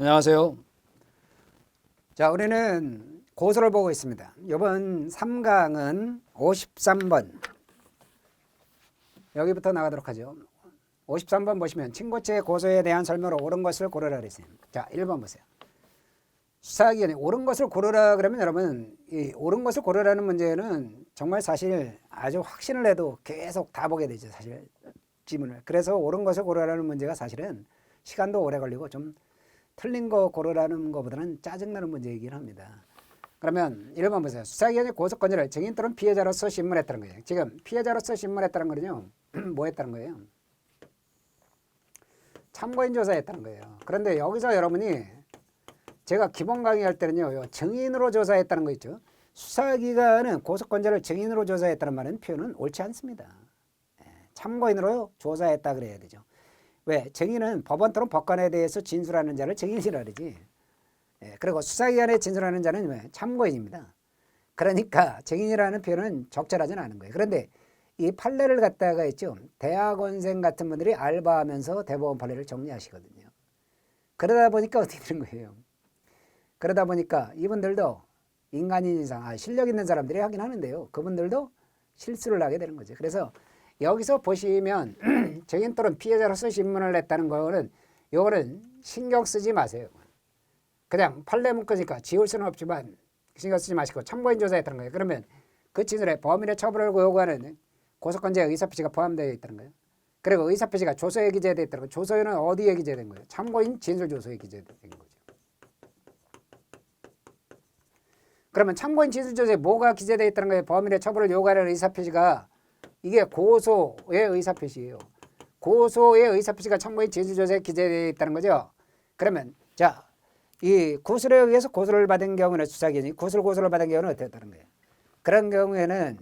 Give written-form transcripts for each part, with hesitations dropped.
안녕하세요. 자, 우리는 고소를 보고 있습니다. 이번 3강은 53번 여기부터 나가도록 하죠. 53번 보시면 친고죄 고소에 대한 설명으로 옳은 것을 고르라 그랬어요. 자, 1번 보세요. 수사기관에 옳은 것을 고르라 그러면 여러분 이 옳은 것을 고르라는 문제는 정말 사실 아주 확신을 해도 계속 다 보게 되죠. 사실 지문을. 그래서 옳은 것을 고르라는 문제가 사실은 시간도 오래 걸리고 좀 틀린 거 고르라는 것보다는 짜증나는 문제이긴 합니다. 그러면 1번 보세요. 수사기관이 고소권자를 증인 또는 피해자로서 신문했다는 거예요. 지금 피해자로서 신문했다는 거는요. 뭐 했다는 거예요? 참고인 조사했다는 거예요. 그런데 여기서 여러분이 제가 기본 강의할 때는요. 증인으로 조사했다는 거 있죠. 수사기관은 고소권자를 증인으로 조사했다는 말은 표현은 옳지 않습니다. 참고인으로 조사했다 그래야 되죠. 왜? 증인은 법원 또는 법관에 대해서 진술하는 자를 증인이라 그러지. 그리고 수사기관에 진술하는 자는 왜? 참고인입니다. 그러니까 증인이라는 표현은 적절하지는 않은 거예요. 그런데 이 판례를 갖다가 있죠. 대학원생 같은 분들이 알바하면서 대법원 판례를 정리하시거든요. 그러다 보니까 어떻게 되는 거예요? 그러다 보니까 이분들도 인간인 이상 실력 있는 사람들이 하긴 하는데요. 그분들도 실수를 하게 되는 거죠. 그래서 여기서 보시면 증인 또는 피해자로서 신문을 냈다는 거는 요거는 신경 쓰지 마세요. 그냥 판례 문구니까 지울 수는 없지만 신경 쓰지 마시고 참고인 조사했다는 거예요. 그러면 그 진술에 범인의 처벌을 요구하는 고소권자의 의사표시가 포함되어 있다는 거예요. 그리고 의사표시가 조서에 기재되어 있다는 거예요. 조서에는 어디에 기재된 거예요? 참고인 진술조서에 기재된 거죠. 그러면 참고인 진술조서에 뭐가 기재되어 있다는 거예요? 범인의 처벌을 요구하는 의사표시가 이게 고소의 의사표시예요. 고소의 의사표시가 참고인 진술조서에 기재되어 있다는 거죠. 그러면 자, 이 구술에 의해서 고소를 받은 경우는 수사기관이 고소를 받은 경우는 어떻다는 거예요? 그런 경우에는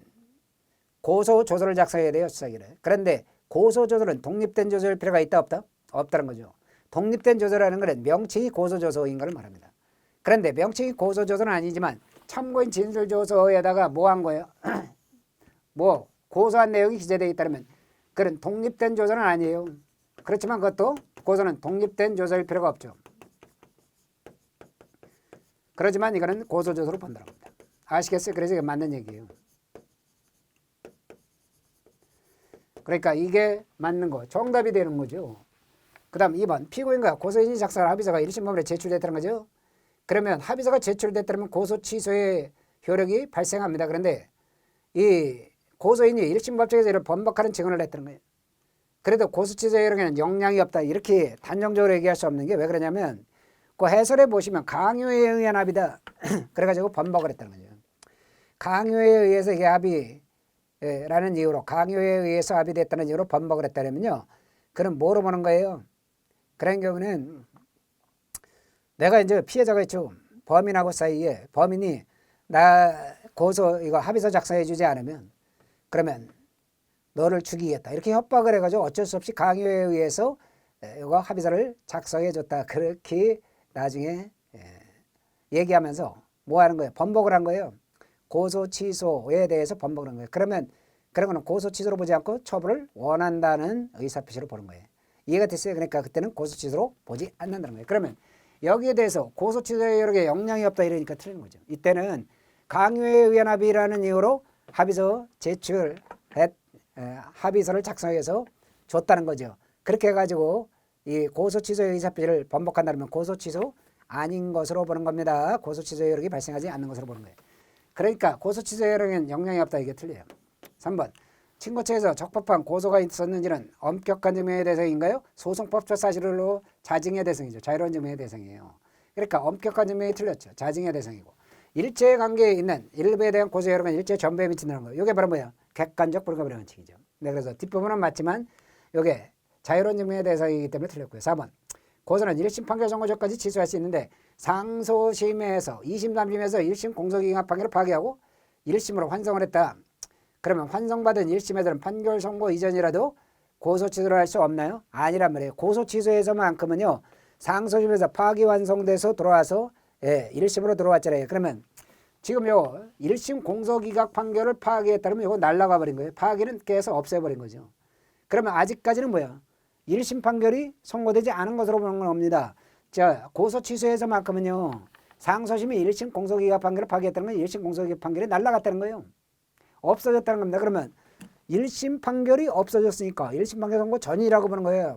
고소조서를 작성해야 돼요. 수사기관은. 그런데 고소조서는 독립된 조서일 필요가 있다 없다? 없다는 거죠. 독립된 조서라는 것은 명칭이 고소조서인 걸 말합니다. 그런데 명칭이 고소조서는 아니지만 참고인 진술조서에다가 뭐 한 거예요? 뭐 고소한 내용이 기재되어 있다면 그런 독립된 조서는 아니에요. 그렇지만 그것도 고소는 독립된 조서일 필요가 없죠. 그렇지만 이거는 고소조서로 본다는 겁니다. 아시겠어요? 그래서 이게 맞는 얘기예요. 그러니까 이게 맞는 거, 정답이 되는 거죠. 그 다음 2번 피고인과 고소인이 작성한 합의서가 1심 법원에 제출됐다는 거죠. 그러면 합의서가 제출됐다면 고소 취소의 효력이 발생합니다. 그런데 이 고소인이 1심 법정에서 이를 번복하는 증언을 했다는 거예요. 그래도 고소 취소의 효력에는 영향이 없다. 이렇게 단정적으로 얘기할 수 없는 게 왜 그러냐면 그 해설에 보시면 강요에 의한 합의다. 그래가지고 번복을 했다는 거죠. 강요에 의해서 이게 합의라는 이유로 강요에 의해서 합의됐다는 이유로 번복을 했다면요. 그럼 뭐로 보는 거예요? 그런 경우는 내가 이제 피해자가 있죠. 범인하고 사이에 범인이 나 고소 이거 합의서 작성해 주지 않으면 그러면 너를 죽이겠다. 이렇게 협박을 해가지고 어쩔 수 없이 강요에 의해서 이거 합의서를 작성해 줬다. 그렇게 나중에 얘기하면서 뭐 하는 거예요? 번복을 한 거예요. 고소 취소에 대해서 번복을 한 거예요. 그러면 그런 거는 고소 취소로 보지 않고 처벌을 원한다는 의사표시로 보는 거예요. 이해가 됐어요? 그러니까 그때는 고소 취소로 보지 않는다는 거예요. 그러면 여기에 대해서 고소 취소의 여러 개 영향이 없다 이러니까 틀린 거죠. 이때는 강요에 의한 합의라는 이유로 합의서 합의서를 작성해서 줬다는 거죠. 그렇게 해가지고 이 고소 취소의 의사표시를 번복한다면 고소 취소 아닌 것으로 보는 겁니다. 고소 취소의 효력이 발생하지 않는 것으로 보는 거예요. 그러니까 고소 취소의 효력에는 영향이 없다 이게 틀려요. 3번 친고죄에서 적법한 고소가 있었는지는 엄격한 증명의 대상인가요? 소송법적 사실로 자증의 대상이죠. 자유로운 증명의 대상이에요. 그러니까 엄격한 증명이 틀렸죠. 자증의 대상이고 일체의 관계에 있는 일부에 대한 고소 여론은 일체 전부에 미친다는 거예요. 이게 바로 뭐야? 객관적 불가분의 원칙이죠. 네, 그래서 뒷부분은 맞지만 이게 자유로운 증명의 대상이기 때문에 틀렸고요. 4번 고소는 1심 판결 선고 전까지 취소할 수 있는데 상소심에서 2심, 3심에서 1심 공소기각 판결을 파기하고 1심으로 환송을 했다. 그러면 환송받은 1심에서는 판결 선고 이전이라도 고소 취소를 할 수 없나요? 아니란 말이에요. 고소 취소에서만큼은요. 상소심에서 파기환송돼서 들어와서 1심으로 들어왔잖아요. 그러면 지금 요 1심 공소기각 판결을 파기했다면 이거 날라가 버린 거예요. 파기는 깨서 없애버린 거죠. 그러면 아직까지는 뭐야? 1심 판결이 선고되지 않은 것으로 보는 겁니다. 자, 고소 취소해서만큼은요. 상소심이 1심 공소기각 판결을 파기했다는 건 1심 공소기각 판결이 날라갔다는 거예요. 없어졌다는 겁니다. 그러면 1심 판결이 없어졌으니까 1심 판결 선고 전이라고 보는 거예요.